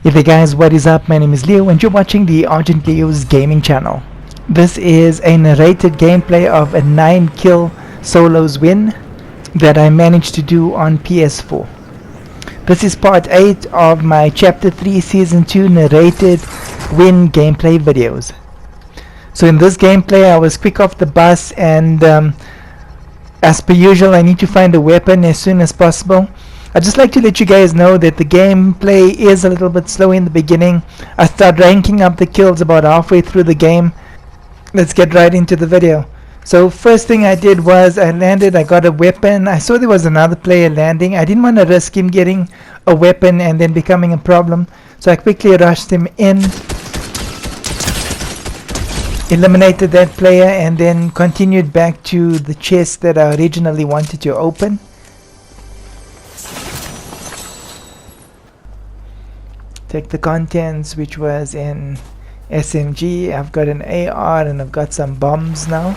Hey there guys, what is up? My name is Leo and you're watching the Argent Leo's gaming channel. This is a narrated gameplay of a 9 kill solos win that I managed to do on PS4. This is part 8 of my chapter 3 season 2 narrated win gameplay videos. So in this gameplay I was quick off the bus and as per usual I need to find a weapon as soon as possible. I'd just like to let you guys know that the gameplay is a little bit slow in the beginning. I start ranking up the kills about halfway through the game. Let's get right into the video. So first thing I did was I landed, I got a weapon. I saw there was another player landing. I didn't want to risk him getting a weapon and then becoming a problem. So I quickly rushed him in, eliminated that player, and then continued back to the chest that I originally wanted to open. Take the contents, which was an SMG. I've got an AR and I've got some bombs now.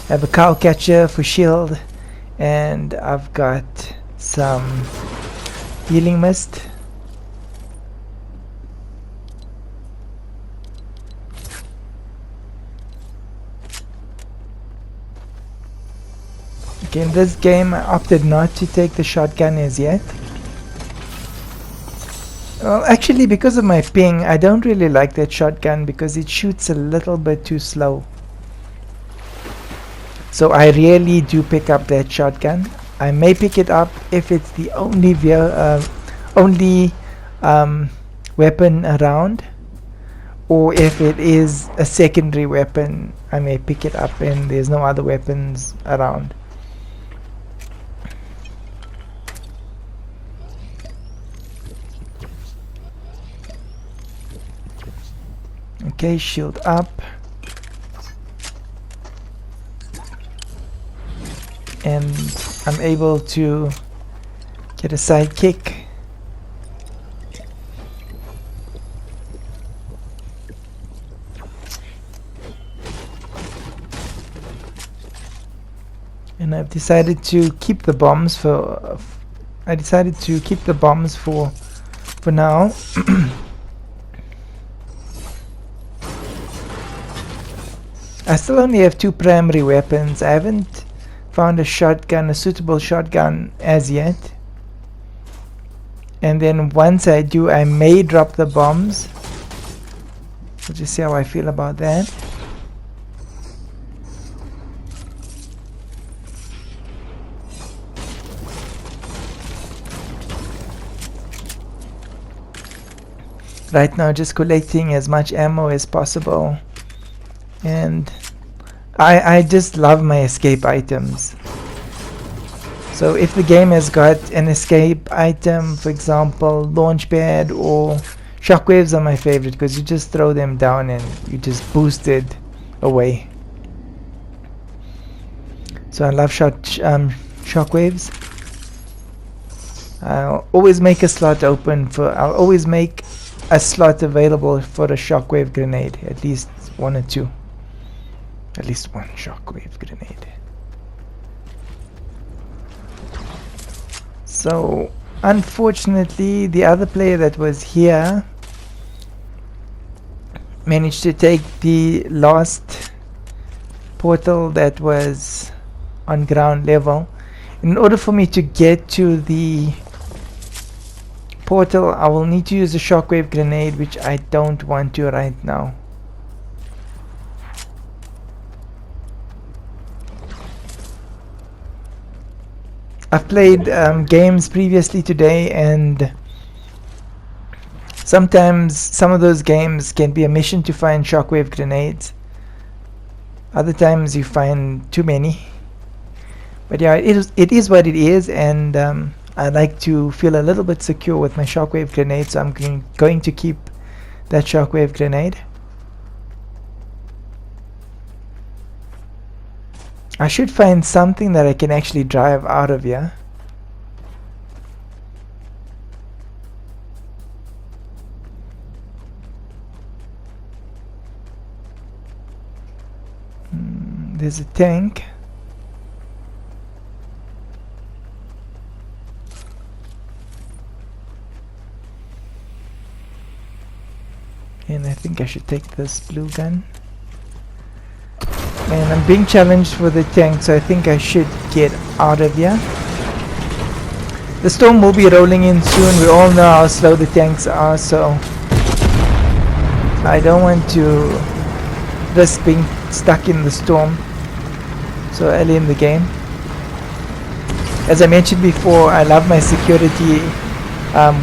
I have a cow catcher for shield and I've got some healing mist. Okay, in this game I opted not to take the shotgun as yet. Well, actually because of my ping I don't really like that shotgun because it shoots a little bit too slow. So I rarely do pick up that shotgun. I may pick it up if it's the only weapon around, or if it is a secondary weapon I may pick it up and there's no other weapons around. Okay, shield up. And I'm able to get a sidekick. And I've decided to keep the bombs for now. I still only have 2 primary weapons. I haven't found a suitable shotgun as yet. And then once I do, I may drop the bombs. We'll just see how I feel about that. Right now just collecting as much ammo as possible. And I just love my escape items. So if the game has got an escape item, for example launchpad or shockwaves are my favorite because you just throw them down and you just boost it away. So I love shockwaves. I'll always make a slot available for a shockwave grenade, at least 1 or 2. At least 1 shockwave grenade. So unfortunately the other player that was here managed to take the last portal that was on ground level. In order for me to get to the portal I will need to use a shockwave grenade, which I don't want to right now. I've played games previously today and sometimes some of those games can be a mission to find shockwave grenades. Other times you find too many. But yeah, it is what it is, and I like to feel a little bit secure with my shockwave grenade, so I'm going to keep that shockwave grenade. I should find something that I can actually drive out of here. There's a tank. And I think I should take this blue gun. And I'm being challenged for the tank, so I think I should get out of here. The storm will be rolling in soon. We all know how slow the tanks are, so I don't want to risk being stuck in the storm so early in the game. As I mentioned before, I love my security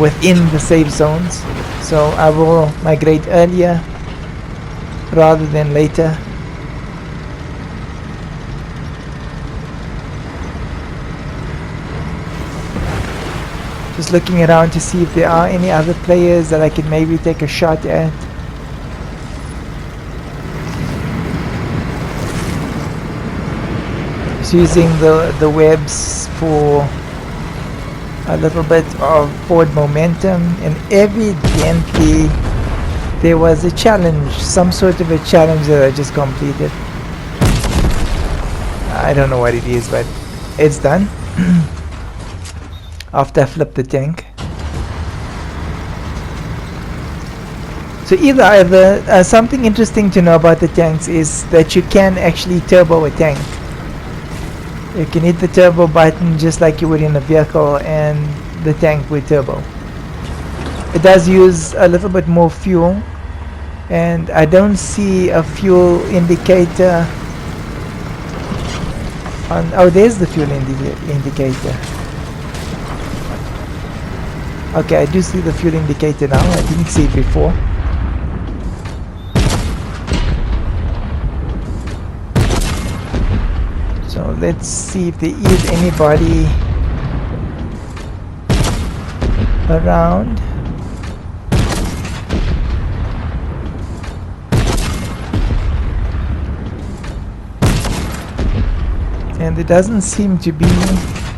within the safe zones, so I will migrate earlier rather than later. Just looking around to see if there are any other players that I can maybe take a shot at. Just using the webs for a little bit of forward momentum, and evidently there was a challenge, some sort of a challenge that I just completed. I don't know what it is, but it's done. After I flip the tank. So either something interesting to know about the tanks is that you can actually turbo a tank. You can hit the turbo button just like you would in a vehicle, and the tank will turbo. It does use a little bit more fuel, and I don't see a fuel indicator on. Oh, there's the fuel indicator. Okay, I do see the fuel indicator now. I didn't see it before. So let's see if there is anybody around. And there doesn't seem to be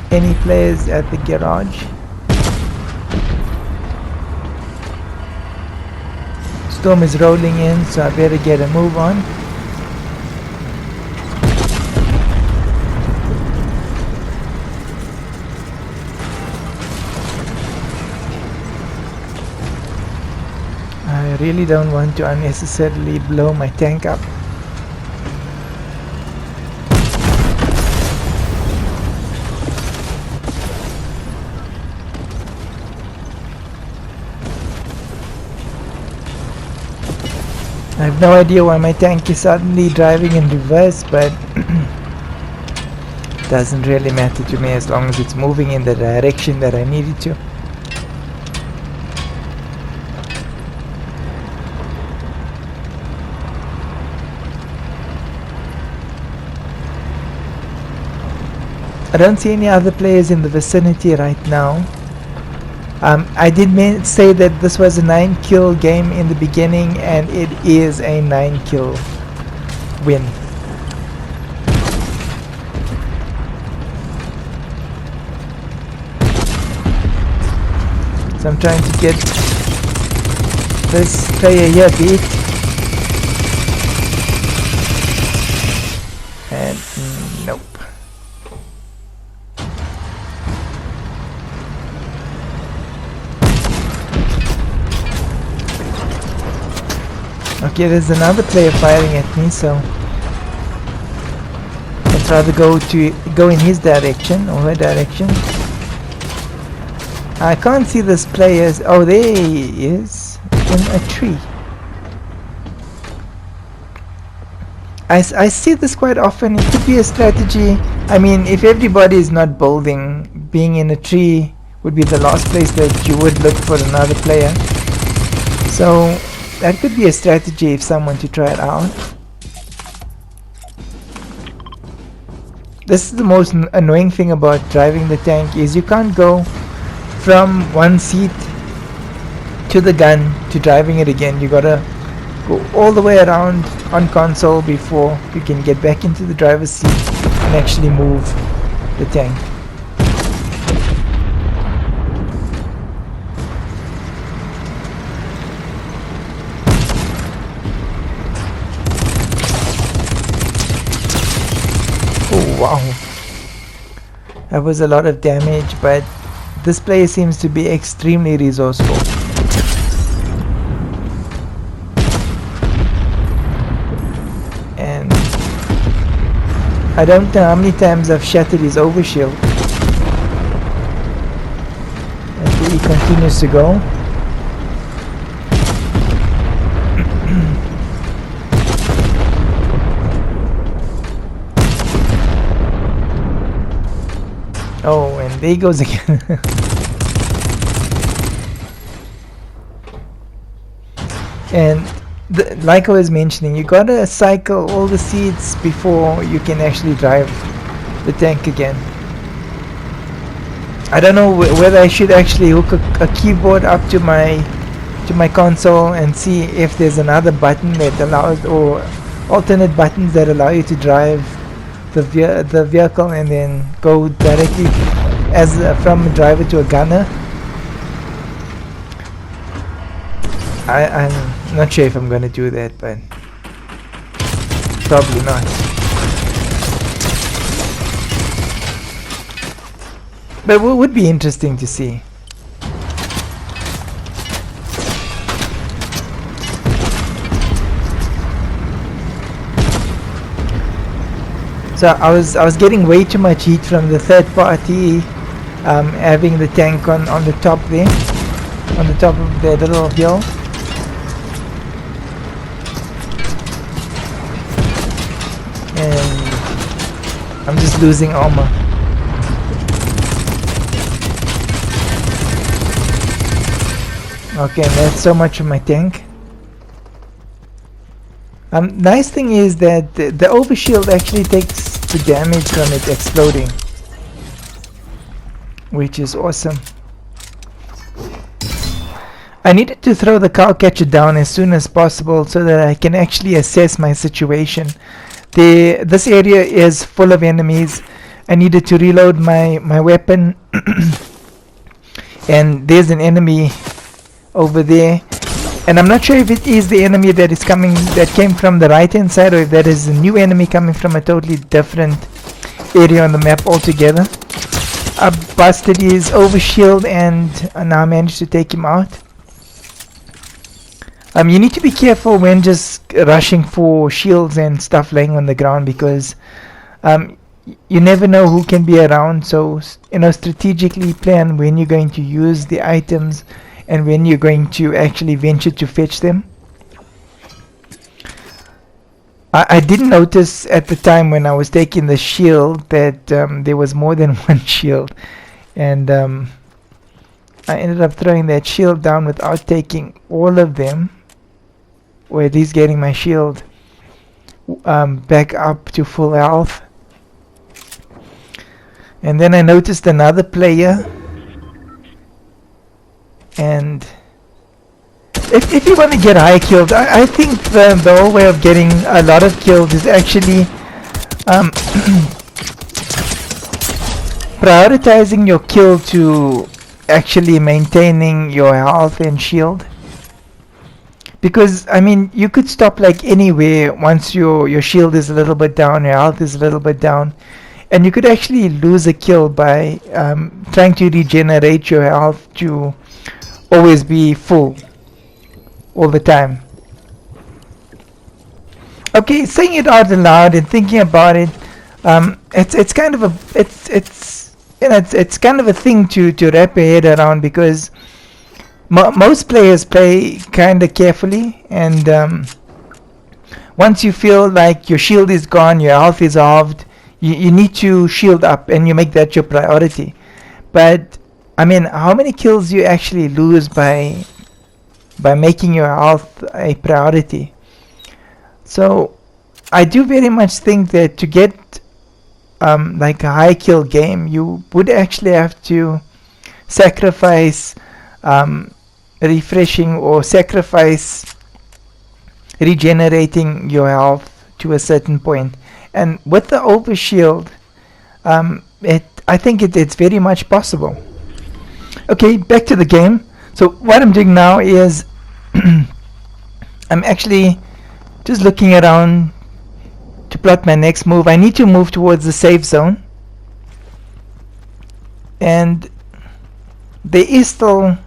any players at the garage. Storm is rolling in, so I better get a move on. I really don't want to unnecessarily blow my tank up. I have no idea why my tank is suddenly driving in reverse, but it doesn't really matter to me as long as it's moving in the direction that I need it to. I don't see any other players in the vicinity right now. I did say that this was a 9-kill game in the beginning, and it is a 9-kill win. So I'm trying to get this player here beat. And nope. Okay, there's another player firing at me, so let's rather go in his direction or her direction. I can't see this player. Oh, there he is in a tree. I see this quite often. It could be a strategy. I mean, if everybody is not building, being in a tree would be the last place that you would look for another player. So that could be a strategy if someone to try it out. This is the most annoying thing about driving the tank, is you can't go from one seat to the gun to driving it again. You gotta go all the way around on console before you can get back into the driver's seat and actually move the tank. wow. That was a lot of damage, but this player seems to be extremely resourceful. And I don't know how many times I've shattered his overshield. And he continues to go. Oh, and there he goes again. And like I was mentioning, you gotta cycle all the seeds before you can actually drive the tank again. I don't know whether I should actually hook a keyboard up to my console and see if there's another button that allows, or alternate buttons that allow you to drive the vehicle and then go directly from a driver to a gunner. I'm not sure if I'm gonna do that, but probably not. But it would be interesting to see. So I was getting way too much heat from the third party, having the tank on the top there, on the top of the little hill. And I'm just losing armor. Okay, and that's so much of my tank. Nice thing is that the overshield actually takes the damage from it exploding, which is awesome. I needed to throw the cow catcher down as soon as possible so that I can actually assess my situation. This area is full of enemies. I needed to reload my weapon and there's an enemy over there. And I'm not sure if it is the enemy that came from the right hand side, or if that is a new enemy coming from a totally different area on the map altogether. I busted his overshield and now I managed to take him out. You need to be careful when just rushing for shields and stuff laying on the ground, because you never know who can be around. So strategically plan when you're going to use the items and when you're going to actually venture to fetch them. I didn't notice at the time when I was taking the shield that there was more than one shield, and I ended up throwing that shield down without taking all of them, or at least getting my shield back up to full health. And then I noticed another player. And if you want to get high kills, I think the whole way of getting a lot of kills is actually prioritizing your kill to actually maintaining your health and shield. Because I mean, you could stop like anywhere once your shield is a little bit down, your health is a little bit down, and you could actually lose a kill by trying to regenerate your health to always be full all the time. Okay, saying it out loud and thinking about it, it's kind of a it's kind of a thing to wrap your head around, because most players play kind of carefully, and once you feel like your shield is gone, your health is halved, you need to shield up and you make that your priority. But I mean, how many kills you actually lose by making your health a priority? So I do very much think that to get like a high kill game, you would actually have to sacrifice refreshing, or sacrifice regenerating your health to a certain point. And with the overshield, I think it's very much possible. Okay, back to the game. So what I'm doing now is I'm actually just looking around to plot my next move. I need to move towards the safe zone, and there is still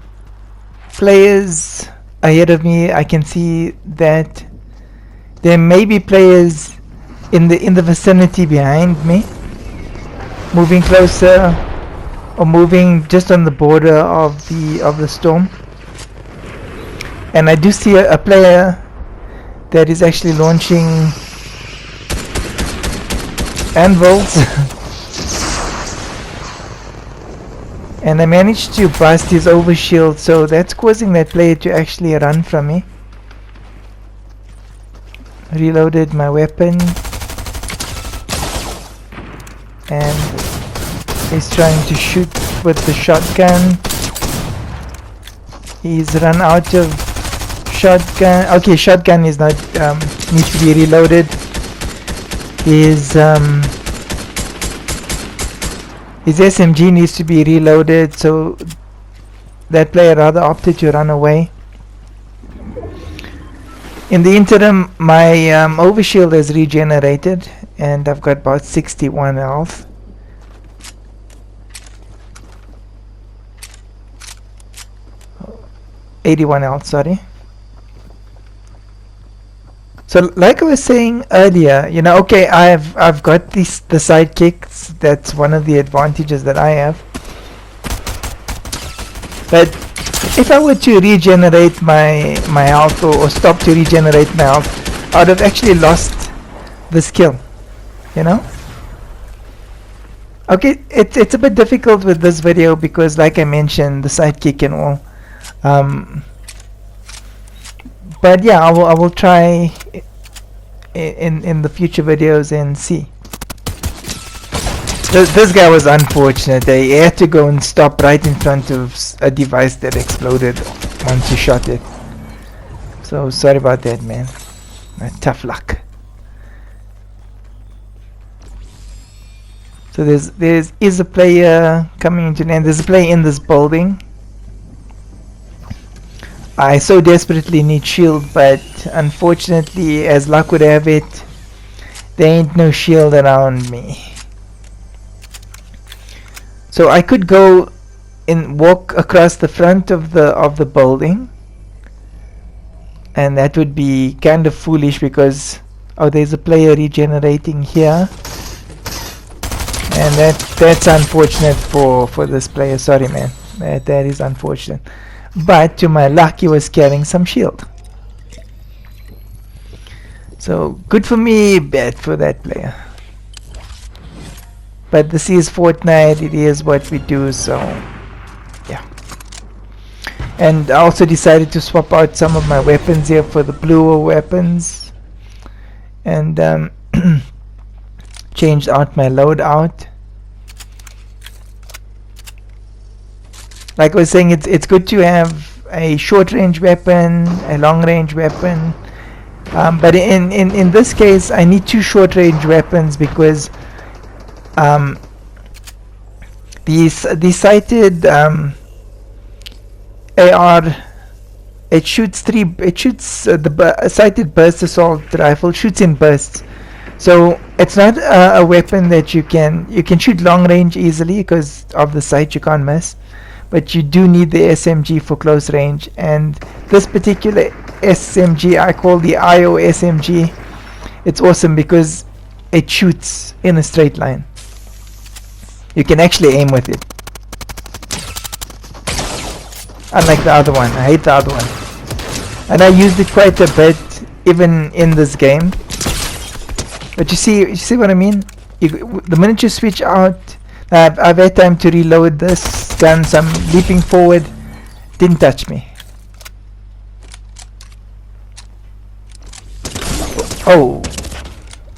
players ahead of me. I can see that there may be players in the vicinity behind me, moving closer or moving just on the border of the storm. And I do see a player that is actually launching anvils. And I managed to bust his overshield, so that's causing that player to actually run from me. Reloaded my weapon, and he's trying to shoot with the shotgun. He's run out of shotgun. Okay, shotgun is not needs to be reloaded. His SMG needs to be reloaded, so that player rather opted to run away. In the interim, my overshield has regenerated, and I've got about 61 health. Oh, 81 health, sorry. So like I was saying earlier, you know, okay, I've got the sidekicks. That's one of the advantages that I have. But if I were to regenerate my health, or stop to regenerate my health, I would have actually lost the skill, you know. Okay, it's a bit difficult with this video because, like I mentioned, the sidekick and all. But yeah, I will try in the future videos and see. This guy was unfortunate. He had to go and stop right in front of a device that exploded once you shot it. So sorry about that, man. Tough luck. So there is a player coming into land. There's a player in this building. I so desperately need shield, but unfortunately, as luck would have it, there ain't no shield around me. So I could go and walk across the front of the building, and that would be kind of foolish because there's a player regenerating here, and that's unfortunate for this player. Sorry, man. That is unfortunate. But to my luck, he was carrying some shield. So good for me, bad for that player. But this is Fortnite, it is what we do, so yeah. And I also decided to swap out some of my weapons here for the bluer weapons, and changed out my loadout. Like I was saying, it's good to have a short range weapon, a long range weapon, but in this case I need two short range weapons because the sighted AR, it shoots the sighted burst assault rifle shoots in bursts. So it's not a weapon that you can shoot long range easily because of the sight, you can't miss. But you do need the SMG for close range, and this particular SMG I call the IO SMG. It's awesome because it shoots in a straight line. You can actually aim with it, unlike the other one. I hate the other one, and I used it quite a bit even in this game. But you see what I mean? The minute you switch out, I've had time to reload this gun, so I'm leaping forward. Didn't touch me. Oh,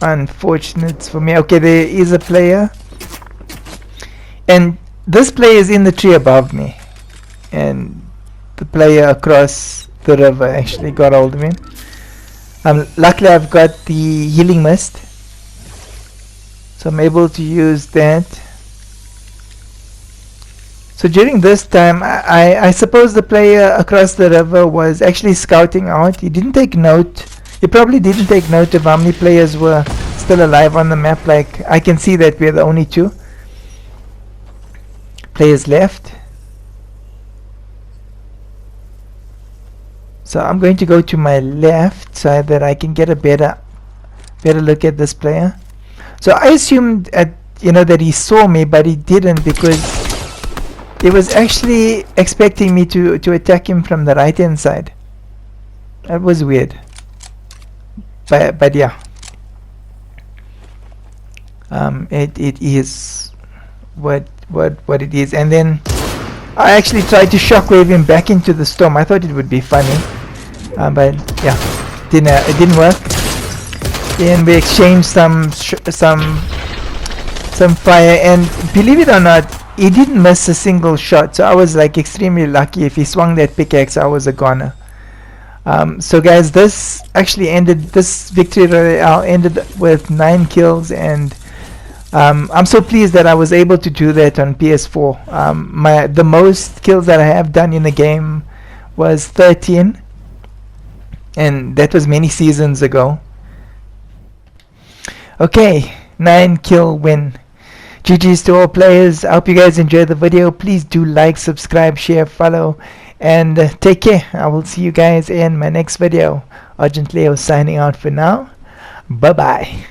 unfortunate for me. Okay, there is a player, and this player is in the tree above me, and the player across the river actually got hold of him. Luckily I've got the healing mist, so I'm able to use that. So during this time, I suppose the player across the river was actually scouting out. He didn't take note. He probably didn't take note of how many players were still alive on the map. Like, I can see that we're the only 2 players left. So I'm going to go to my left so that I can get a better look at this player. So I assumed that he saw me, but he didn't, because he was actually expecting me to attack him from the right hand side. That was weird. But yeah. It is what it is. And then I actually tried to shockwave him back into the storm. I thought it would be funny. But yeah, it didn't work. Then we exchanged some fire, and believe it or not, he didn't miss a single shot. So I was like extremely lucky. If he swung that pickaxe, I was a goner. So guys, this victory royale ended with 9 kills, and I'm so pleased that I was able to do that on PS4. The most kills that I have done in the game was 13, and that was many seasons ago. Okay, 9 kill win. GG's to all players. I hope you guys enjoyed the video. Please do like, subscribe, share, follow, and take care. I will see you guys in my next video. Argent Leo signing out for now. Bye bye.